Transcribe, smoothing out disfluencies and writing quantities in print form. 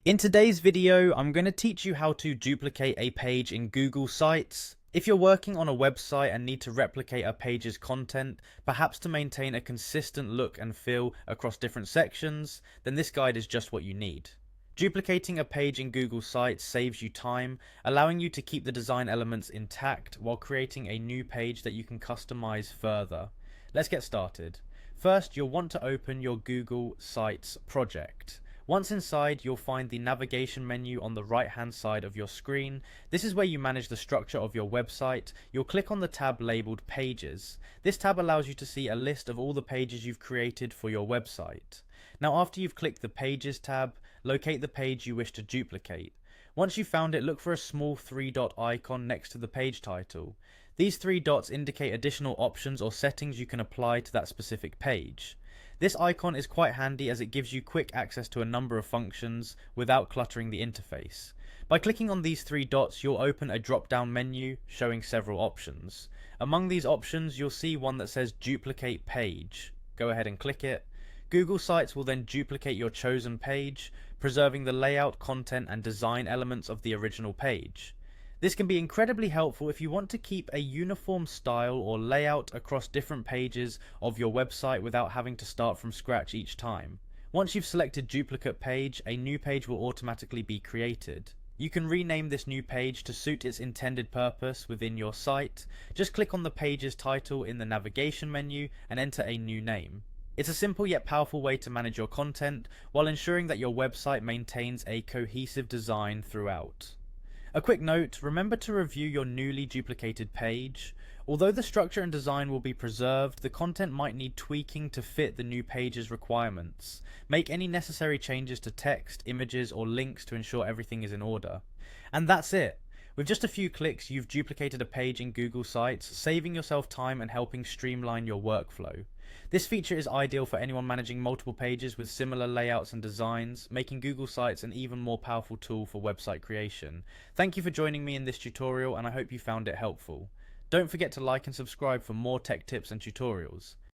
In today's video, I'm going to teach you how to duplicate a page in Google Sites. If you're working on a website and need to replicate a page's content, perhaps to maintain a consistent look and feel across different sections, then this guide is just what you need. Duplicating a page in Google Sites saves you time, allowing you to keep the design elements intact while creating a new page that you can customize further. Let's get started. First, you'll want to open your Google Sites project. Once inside, you'll find the navigation menu on the right hand side of your screen. This is where you manage the structure of your website. You'll click on the tab labeled Pages. This tab allows you to see a list of all the pages you've created for your website. Now, after you've clicked the Pages tab, locate the page you wish to duplicate. Once you've found it, look for a small 3-dot icon next to the page title. These 3 dots indicate additional options or settings you can apply to that specific page. This icon is quite handy as it gives you quick access to a number of functions without cluttering the interface. By clicking on these 3 dots, you'll open a drop-down menu showing several options. Among these options, you'll see one that says Duplicate Page. Go ahead and click it. Google Sites will then duplicate your chosen page, preserving the layout, content, and design elements of the original page. This can be incredibly helpful if you want to keep a uniform style or layout across different pages of your website without having to start from scratch each time. Once you've selected Duplicate Page, a new page will automatically be created. You can rename this new page to suit its intended purpose within your site. Just click on the page's title in the navigation menu and enter a new name. It's a simple yet powerful way to manage your content while ensuring that your website maintains a cohesive design throughout. A quick note, remember to review your newly duplicated page. Although the structure and design will be preserved, the content might need tweaking to fit the new page's requirements. Make any necessary changes to text, images, or links to ensure everything is in order. And that's it. With just a few clicks, you've duplicated a page in Google Sites, saving yourself time and helping streamline your workflow. This feature is ideal for anyone managing multiple pages with similar layouts and designs, making Google Sites an even more powerful tool for website creation. Thank you for joining me in this tutorial, and I hope you found it helpful. Don't forget to like and subscribe for more tech tips and tutorials.